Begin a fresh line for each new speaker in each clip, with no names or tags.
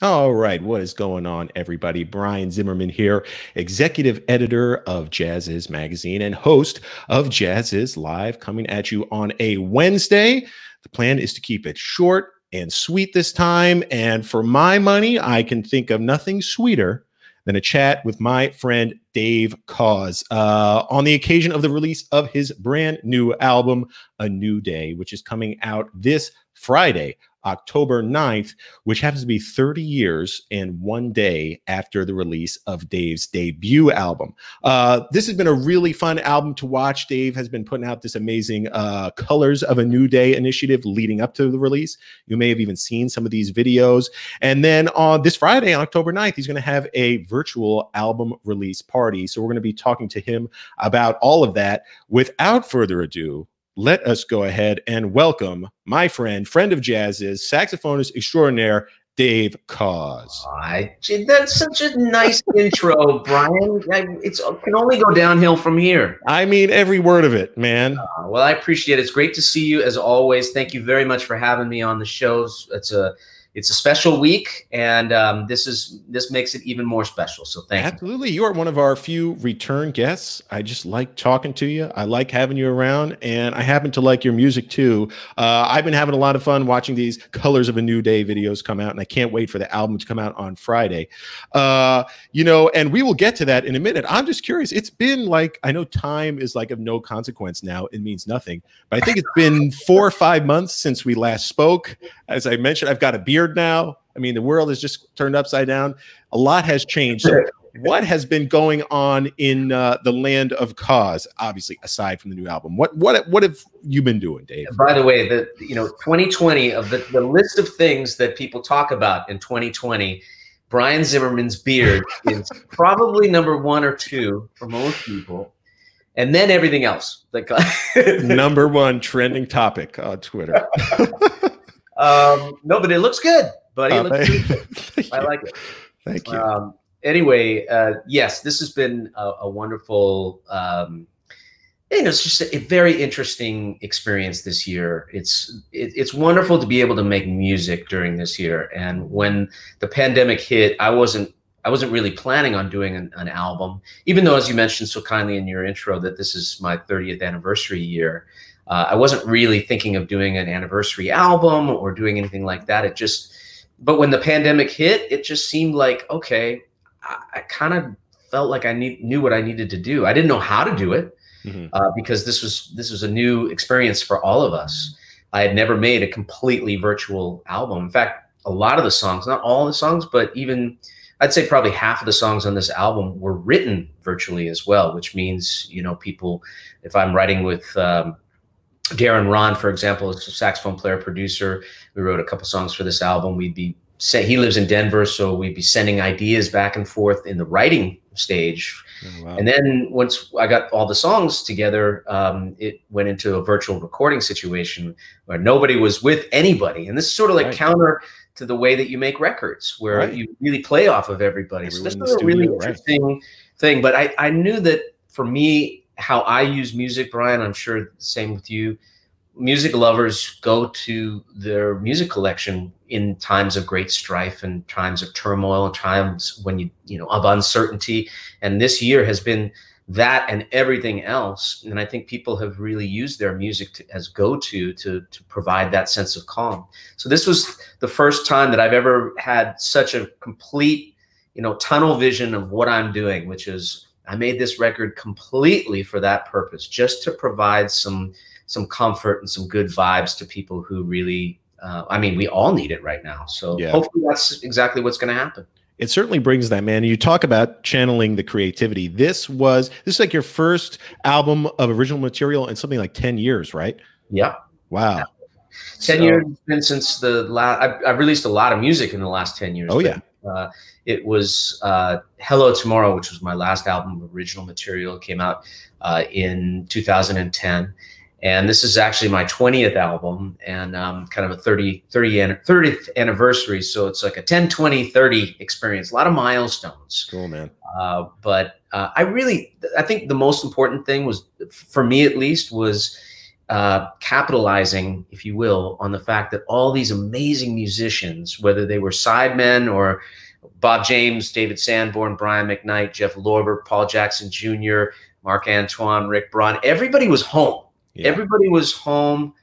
All right, what is going on, everybody? Brian Zimmerman here, executive editor of Jazziz magazine and host of Jazziz Live, coming at you on a Wednesday. The plan is to keep it short and sweet this time. And for my money, I can think of nothing sweeter than a chat with my friend Dave Koz on the occasion of the release of his brand new album, A New Day, which is coming out this Friday, October 9th, which happens to be 30 years and 1 day after the release of Dave's debut album. This has been a really fun album to watch. Dave has been putting out this amazing Colors of a New Day initiative leading up to the release. You may have even seen some of these videos. And then on this Friday, on October 9th, he's going to have a virtual album release party. So we're going to be talking to him about all of that. Without further ado, let us go ahead and welcome my friend of Jazziz, saxophonist extraordinaire, Dave Koz.
That's such a nice intro, Brian. It can only go downhill from here.
I mean, every word of it, man.
Well, I appreciate it. It's great to see you as always. Thank you very much for having me on the shows. It's a special week, and this makes it even more special. So thank you.
Absolutely. You are one of our few return guests. I just like talking to you. I like having you around, and I happen to like your music too. I've been having a lot of fun watching these Colors of a New Day videos come out, and I can't wait for the album to come out on Friday. And we will get to that in a minute. I'm just curious. It's been like, I know time is like of no consequence now. It means nothing, but I think it's been 4 or 5 months since we last spoke. As I mentioned, I've got a beard now. I mean, the world has just turned upside down. A lot has changed. So what has been going on in the land of Koz, obviously, aside from the new album? What have you been doing, Dave?
By the way, 2020, of the list of things that people talk about in 2020, Brian Zimmerman's beard is probably number 1 or 2 for most people. And then everything else.
Number 1 trending topic on Twitter.
No, but it looks good, buddy. It looks good. I like it.
Thank you.
Anyway, yes, this has been a wonderful, it's just a very interesting experience this year. It's wonderful to be able to make music during this year. And when the pandemic hit, I wasn't really planning on doing an album, even though, as you mentioned so kindly in your intro, that this is my 30th anniversary year. I wasn't really thinking of doing an anniversary album or doing anything like that. But when the pandemic hit, it just seemed like, okay, I kind of felt like I knew what I needed to do. I didn't know how to do it because this was a new experience for all of us. I had never made a completely virtual album. In fact, a lot of the songs, not all the songs, but even I'd say probably half of the songs on this album were written virtually as well, which means, people, if I'm writing with Darren Ron, for example, is a saxophone player, producer. We wrote a couple songs for this album. He lives in Denver, so we'd be sending ideas back and forth in the writing stage. Oh, wow. And then once I got all the songs together, it went into a virtual recording situation where nobody was with anybody. And this is sort of like counter to the way that you make records, where you really play off of everybody. So this is a really interesting thing. But I knew that for me, how I use music, Brian, I'm sure the same with you. Music lovers go to their music collection in times of great strife and times of turmoil and times when of uncertainty. And this year has been that and everything else. And I think people have really used their music as go-to to provide that sense of calm. So this was the first time that I've ever had such a complete, tunnel vision of what I'm doing, which is I made this record completely for that purpose, just to provide some comfort and some good vibes to people who really, we all need it right now. So hopefully that's exactly what's going to happen.
It certainly brings that, man. You talk about channeling the creativity. This is like your first album of original material in something like 10 years, right?
Yeah.
Wow.
Yeah. 10 years has been since the last, I've released a lot of music in the last 10 years.
Oh, yeah.
It was Hello Tomorrow, which was my last album of original material. It came out in 2010. And this is actually my 20th album and kind of a 30th anniversary. So it's like a 10, 20, 30 experience, a lot of milestones.
Cool, man.
But I think the most important thing was, for me at least, was capitalizing, if you will, on the fact that all these amazing musicians, whether they were sidemen or Bob James, David Sanborn, Brian McKnight, Jeff Lorber, Paul Jackson Jr., Mark Antoine, Rick Braun, everybody was home. Yeah. Everybody was home,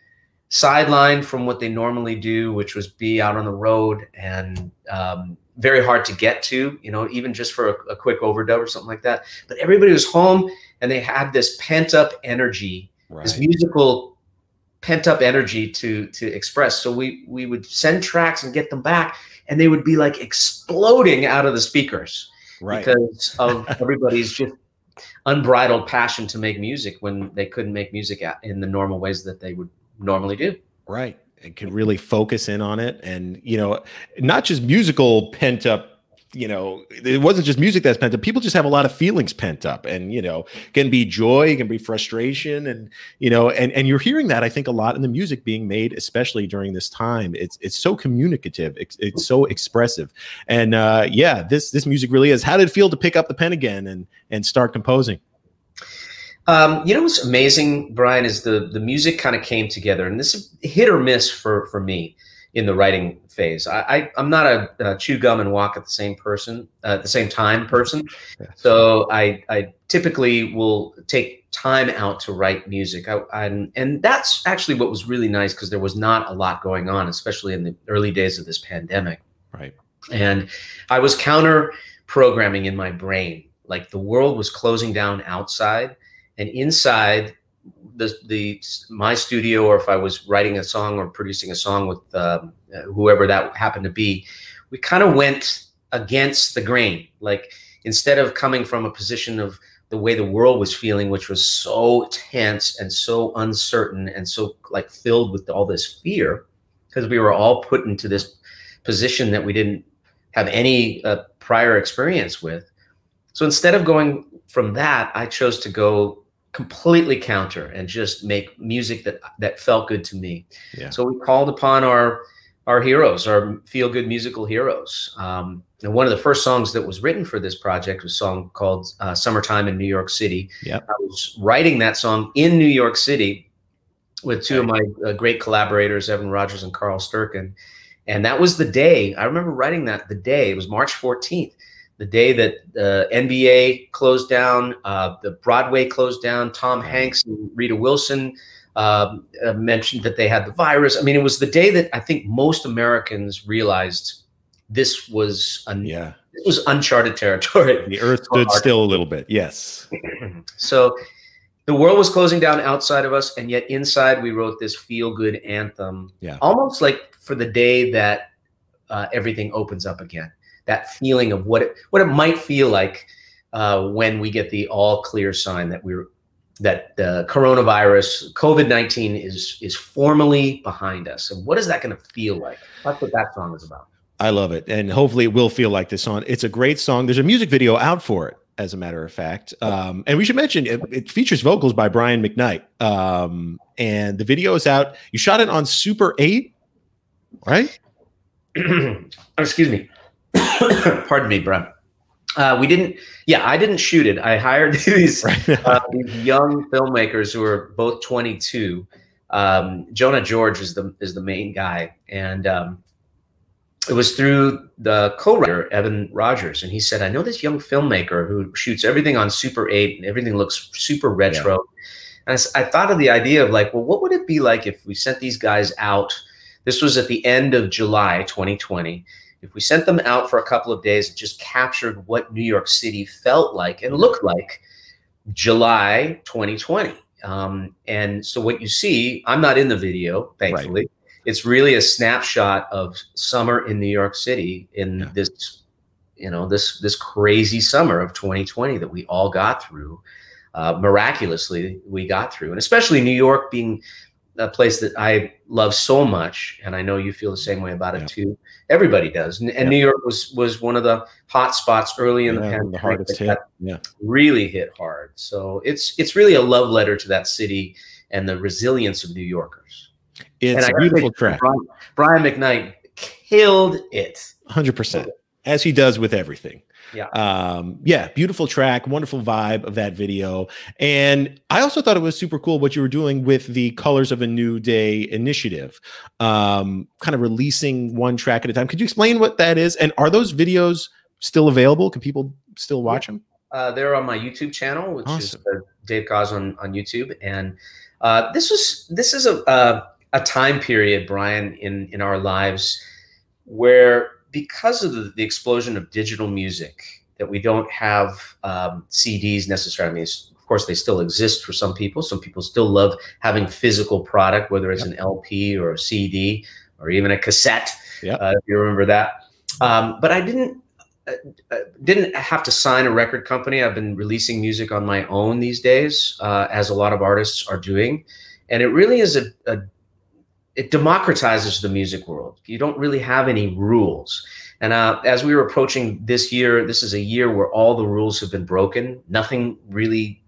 sidelined from what they normally do, which was be out on the road, and very hard to get to, you know, even just for a quick overdub or something like that. But everybody was home, and they had this pent-up energy, this musical pent-up energy to express. So we would send tracks and get them back, and they would be like exploding out of the speakers because of everybody's just unbridled passion to make music when they couldn't make music in the normal ways that they would normally do.
Right. And can really focus in on it. And, you know, not just musical pent up, you know, it wasn't just music that's pent up. People just have a lot of feelings pent up, and, you know, can be joy, can be frustration. And, you know, and you're hearing that, I think, a lot in the music being made, especially during this time. It's so communicative. It's so expressive. And yeah, this music really is. How did it feel to pick up the pen again and start composing?
You know what's amazing, Brian, is the music kind of came together, and this is hit or miss for me in the writing phase. I'm not a chew gum and walk at the same time person. So I typically will take time out to write music. And that's actually what was really nice, because there was not a lot going on, especially in the early days of this pandemic. Right. And I was counter programming in my brain. Like, the world was closing down outside, and inside my studio, or if I was writing a song or producing a song with whoever that happened to be, we kind of went against the grain. Like, instead of coming from a position of the way the world was feeling, which was so tense and so uncertain and so like filled with all this fear, because we were all put into this position that we didn't have any prior experience with. So instead of going from that, I chose to go completely counter and just make music that felt good to me. Yeah. So we called upon our heroes, our feel-good musical heroes. And one of the first songs that was written for this project was a song called Summertime in New York City. Yep. I was writing that song in New York City with two of my great collaborators, Evan Rogers and Carl Sturken. And that was the day, I remember writing that the day, it was March 14th. The day that the NBA closed down, the Broadway closed down, Tom Hanks and Rita Wilson mentioned that they had the virus. I mean, it was the day that I think most Americans realized this was uncharted territory.
The earth stood still a little bit. Yes.
So the world was closing down outside of us, and yet inside we wrote this feel-good anthem. Yeah. Almost like for the day that everything opens up again. That feeling of what it might feel like when we get the all clear sign that the coronavirus, COVID-19 is formally behind us. And what is that going to feel like? That's what that song is about.
I love it. And hopefully it will feel like this song. It's a great song. There's a music video out for it, as a matter of fact. And we should mention it features vocals by Brian McKnight. And the video is out. You shot it on Super 8, right?
Excuse me. Pardon me, Brian. I didn't shoot it. I hired these young filmmakers who are both 22. Jonah George is the main guy, and it was through the co-writer Evan Rogers, and he said, "I know this young filmmaker who shoots everything on Super 8, and everything looks super retro." Yeah. And I thought of the idea of like, well, what would it be like if we sent these guys out? This was at the end of July 2020. If we sent them out for a couple of days and just captured what New York City felt like and looked like July 2020. And so what you see, I'm not in the video, thankfully. Right. It's really a snapshot of summer in New York City in this, this crazy summer of 2020 that we all got through. Miraculously, we got through. And especially New York being a place that I love so much, and I know you feel the same way about it too. Everybody does, and New York was one of the hot spots early in the pandemic.
The hardest hit,
really hit hard. So it's really a love letter to that city and the resilience of New Yorkers.
It's a beautiful track.
Brian McKnight killed it.
100%, as he does with everything.
Yeah.
Yeah, beautiful track, wonderful vibe of that video. And I also thought it was super cool what you were doing with the Colors of a New Day initiative, kind of releasing one track at a time. Could you explain what that is? And are those videos still available? Can people still watch them?
They're on my YouTube channel, which
Awesome.
is Dave Koz on YouTube. And this is a time period, Brian, in our lives where, because of the explosion of digital music, that we don't have CDs necessarily. I mean, of course, they still exist for some people. Some people still love having physical product, whether it's an LP or a CD or even a cassette, if you remember that. But I didn't have to sign a record company. I've been releasing music on my own these days, as a lot of artists are doing. And it really is it democratizes the music world. You don't really have any rules. And as we were approaching this year, this is a year where all the rules have been broken. Nothing really,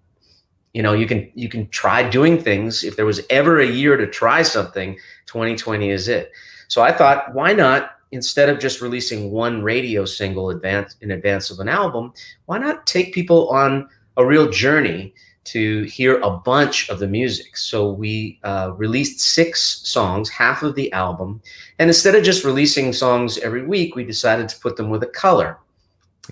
you know, you can try doing things. If there was ever a year to try something, 2020 is it. So I thought, why not, instead of just releasing one radio single in advance of an album, why not take people on a real journey to hear a bunch of the music? So we released 6 songs, half of the album. And instead of just releasing songs every week, we decided to put them with a color.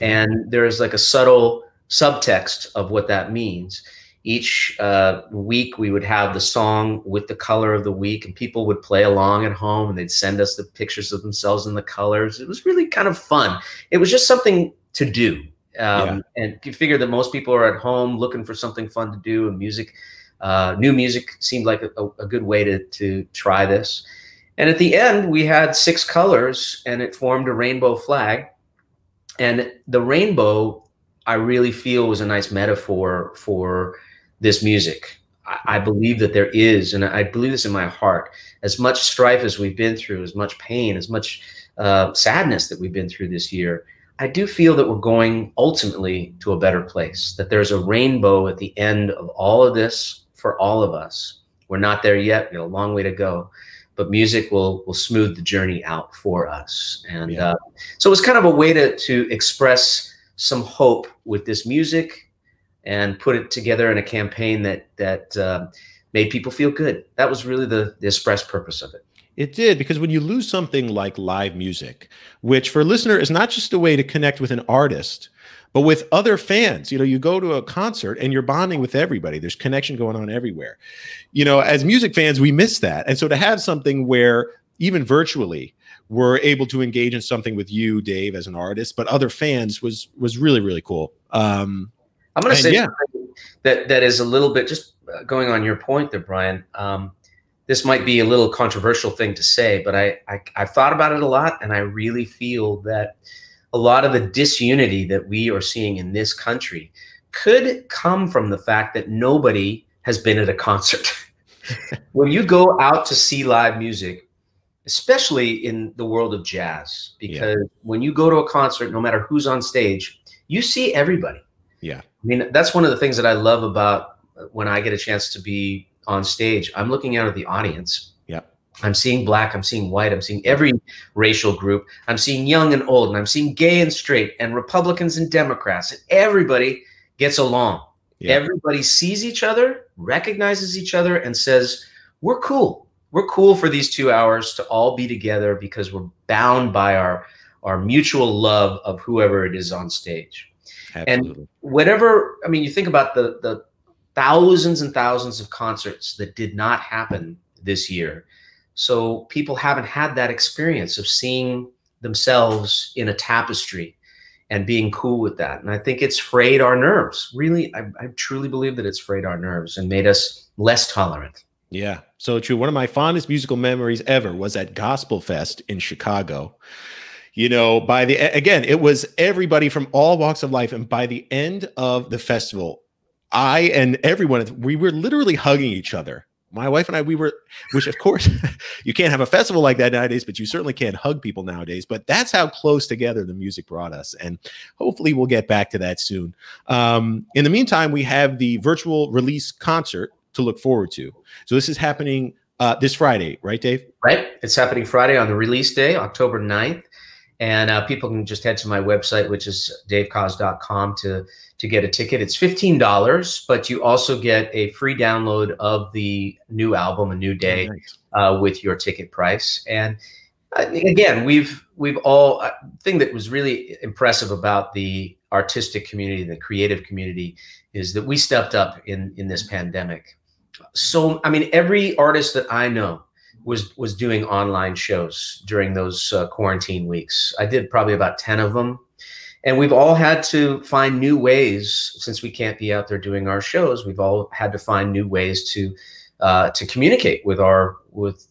And there's like a subtle subtext of what that means. Each week we would have the song with the color of the week, and people would play along at home, and they'd send us the pictures of themselves in the colors. It was really kind of fun. It was just something to do. And you figure that most people are at home looking for something fun to do, and music, new music seemed like a good way to try this. And at the end, we had 6 colors, and it formed a rainbow flag. And the rainbow, I really feel, was a nice metaphor for this music. I believe that there is, and I believe this in my heart, as much strife as we've been through, as much pain, as much sadness that we've been through this year, I do feel that we're going ultimately to a better place, that there's a rainbow at the end of all of this for all of us. We're not there yet. We got a long way to go, but music will smooth the journey out for us. And so it was kind of a way to express some hope with this music and put it together in a campaign that made people feel good. That was really the express purpose of it.
It did, because when you lose something like live music, which for a listener is not just a way to connect with an artist, but with other fans. You know, you go to a concert and you're bonding with everybody. There's connection going on everywhere. You know, as music fans, we miss that. And so to have something where even virtually we're able to engage in something with you, Dave, as an artist, but other fans was really, really cool.
I'm going to say something that is a little bit, just going on your point there, Brian. This might be a little controversial thing to say, but I've thought about it a lot, and I really feel that a lot of the disunity that we are seeing in this country could come from the fact that nobody has been at a concert. When you go out to see live music, especially in the world of jazz, because when you go to a concert, no matter who's on stage, you see everybody.
Yeah.
I mean, that's one of the things that I love about when I get a chance to be on stage. I'm looking out at the audience. Yeah. I'm seeing black, I'm seeing white, I'm seeing every racial group. I'm seeing young and old, and I'm seeing gay and straight, and Republicans and Democrats, and everybody gets along. Yeah. Everybody sees each other, recognizes each other, and says, we're cool. We're cool for these 2 hours to all be together because we're bound by our mutual love of whoever it is on stage. Absolutely. And whatever, I mean, you think about the thousands and thousands of concerts that did not happen this year. So people haven't had that experience of seeing themselves in a tapestry and being cool with that. And I think it's frayed our nerves. Really, I truly believe that it's frayed our nerves and made us less tolerant.
Yeah, so true. One of my fondest musical memories ever was at Gospel Fest in Chicago. You know, again, it was everybody from all walks of life. And by the end of the festival, I and everyone, we were literally hugging each other. My wife and I, which of course, you can't have a festival like that nowadays, but you certainly can't hug people nowadays. But that's how close together the music brought us. And hopefully we'll get back to that soon. In the meantime, we have the virtual release concert to look forward to. So this is happening this Friday, right, Dave?
Right. It's happening Friday on the release day, October 9th. And people can just head to my website, which is davekoz.com, to get a ticket. It's $15, but you also get a free download of the new album, A New Day, with your ticket price. And again, we've all, thing that was really impressive about the artistic community, the creative community, is that we stepped up in this pandemic. So, I mean, every artist that I know was doing online shows during those quarantine weeks. I did probably about 10 of them. And we've all had to find new ways, since we can't be out there doing our shows, we've all had to find new ways to communicate with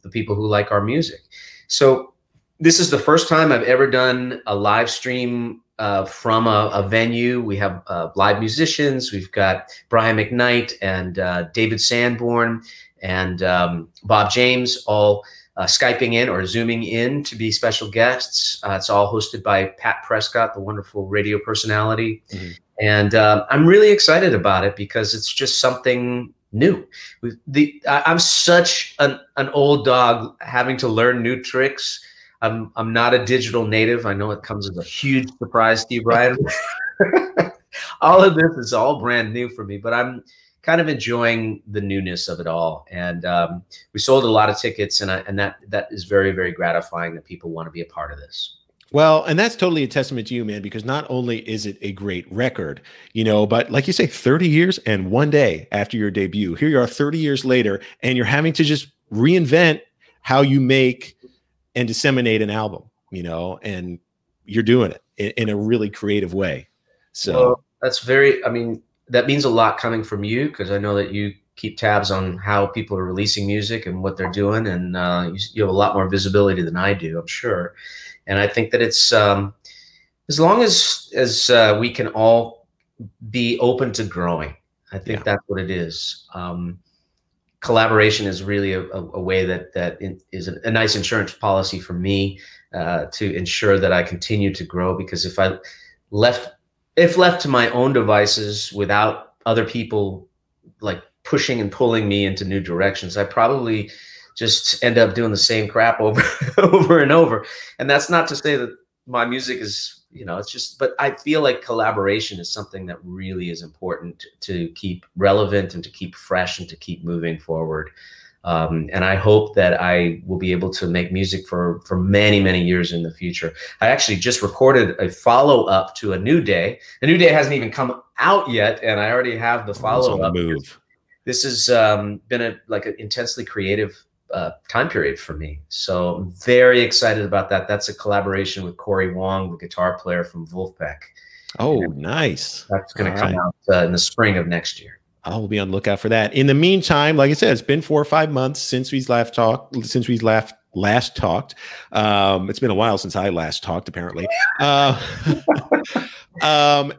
the people who like our music. So this is the first time I've ever done a live stream from a venue. We have live musicians. We've got Brian McKnight and David Sanborn and Bob James all Skyping in or Zooming in to be special guests. It's all hosted by Pat Prescott, the wonderful radio personality. Mm-hmm. And I'm really excited about it because it's just something new. I'm such an old dog having to learn new tricks. I'm not a digital native. I know it comes as a huge surprise to you, Brian. All of this is all brand new for me, but I'm kind of enjoying the newness of it all. And we sold a lot of tickets, and that is very, very gratifying that people want to be a part of this.
Well, and that's totally a testament to you, man, because not only is it a great record, you know, but like you say, 30 years and one day after your debut, here you are 30 years later, and you're having to just reinvent how you make and disseminate an album, you know, and you're doing it in a really creative way. So
well, that's very, I mean, that means a lot coming from you, because I know that you keep tabs on how people are releasing music and what they're doing. And you have a lot more visibility than I do, I'm sure. And I think that it's, as long as we can all be open to growing, I think that's what it is. Collaboration is really a way that is a nice insurance policy for me to ensure that I continue to grow. Because if left to my own devices without other people like pushing and pulling me into new directions, I probably just end up doing the same crap over and over. And that's not to say that my music is, you know, it's just, but I feel like collaboration is something that really is important to keep relevant and to keep fresh and to keep moving forward. And I hope that I will be able to make music for many, many years in the future. I actually just recorded a follow-up to A New Day. A New Day hasn't even come out yet, and I already have the follow-up. This has been an intensely creative time period for me. So I'm very excited about that. That's a collaboration with Corey Wong, the guitar player from Wolfpack.
Oh, nice.
That's going to come out in the spring of next year.
I'll be on the lookout for that. In the meantime, like I said, it's been 4 or 5 months since we last talked. It's been a while since I last talked, apparently.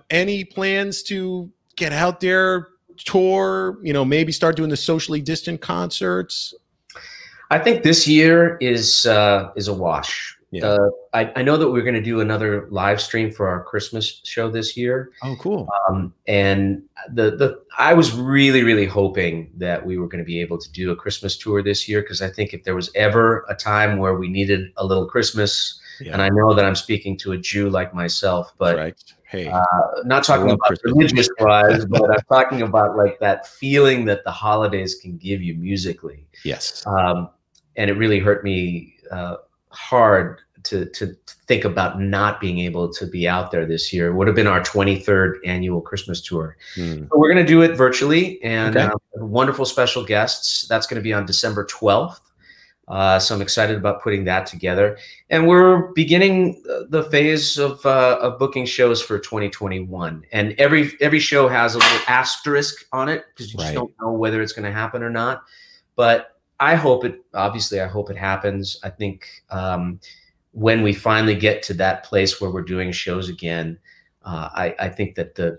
Any plans to get out there, tour, you know, maybe start doing the socially distant concerts?
I think this year is a wash. Yeah. I know that we're going to do another live stream for our Christmas show this year.
Oh, cool.
And I was really, really hoping that we were going to be able to do a Christmas tour this year, because I think if there was ever a time where we needed a little Christmas, and I know that I'm speaking to a Jew like myself, but
hey,
not talking about religious wise, but I'm talking about like that feeling that the holidays can give you musically.
Yes.
And it really hurt me hard to think about not being able to be out there this year. It would have been our 23rd annual Christmas tour. So we're going to do it virtually, and wonderful special guests. That's going to be on December 12th. So I'm excited about putting that together. And we're beginning the phase of booking shows for 2021. And every show has a little asterisk on it, because you just don't know whether it's going to happen or not. But I hope it happens. I think when we finally get to that place where we're doing shows again, I think that the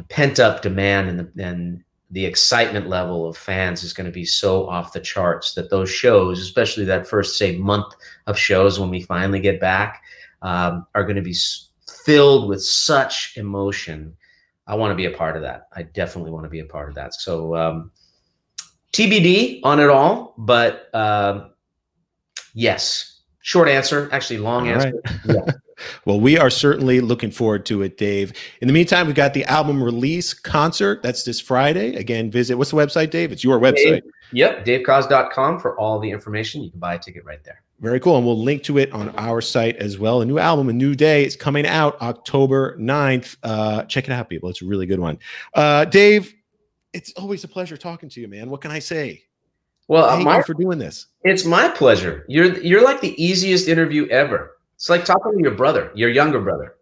pent up demand and the excitement level of fans is going to be so off the charts that those shows, especially that first, say, month of shows when we finally get back, are going to be filled with such emotion. I want to be a part of that. I definitely want to be a part of that. So TBD on it all, but yes. Short answer, actually long answer. Yeah.
Well, we are certainly looking forward to it, Dave. In the meantime, we've got the album release concert. That's this Friday. Again, visit, what's the website, Dave? It's your website.
Yep, davekoz.com for all the information. You can buy a ticket right there.
Very cool. And we'll link to it on our site as well. A new album, A New Day. It's coming out October 9th. Check it out, people. It's a really good one. Dave, it's always a pleasure talking to you, man. What can I say?
Well,
thank you for doing this.
It's my pleasure. You're like the easiest interview ever. It's like talking to your brother, your younger brother.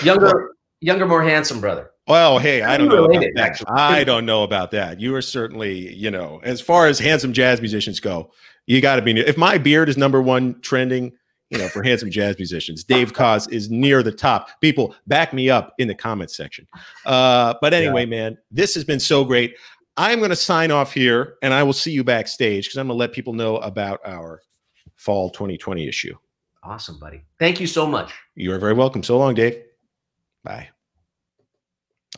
Younger, more handsome brother.
Well, hey, I don't know about that. Actually. I don't know about that. You are certainly, you know, as far as handsome jazz musicians go, you got to be near. If my beard is #1 trending, you know, for handsome jazz musicians, Dave Koz is near the top. People, back me up in the comments section. But anyway, man, this has been so great. I'm going to sign off here, and I will see you backstage because I'm going to let people know about our fall 2020 issue.
Awesome, buddy. Thank you so much.
You are very welcome. So long, Dave. Bye.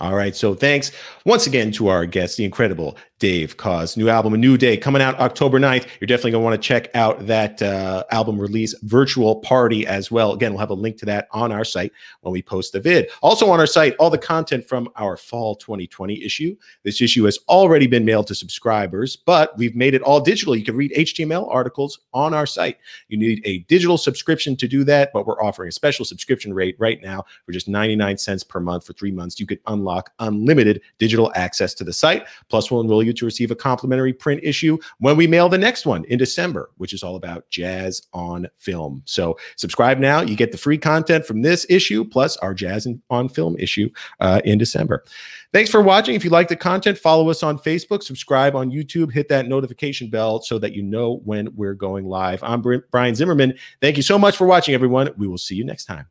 All right. So thanks once again to our guest, the incredible Dave Koz. New album, A New Day, coming out October 9th. You're definitely going to want to check out that album release virtual party as well. Again, we'll have a link to that on our site when we post the vid. Also on our site, all the content from our fall 2020 issue. This issue has already been mailed to subscribers, but we've made it all digital. You can read HTML articles on our site. You need a digital subscription to do that, but we're offering a special subscription rate right now for just 99 cents per month for 3 months. You could unlock unlimited digital access to the site. Plus, we'll enroll you to receive a complimentary print issue when we mail the next one in December, which is all about jazz on film. So subscribe now. You get the free content from this issue, plus our jazz on film issue in December. Thanks for watching. If you like the content, follow us on Facebook, subscribe on YouTube, hit that notification bell so that you know when we're going live. I'm Brian Zimmerman. Thank you so much for watching, everyone. We will see you next time.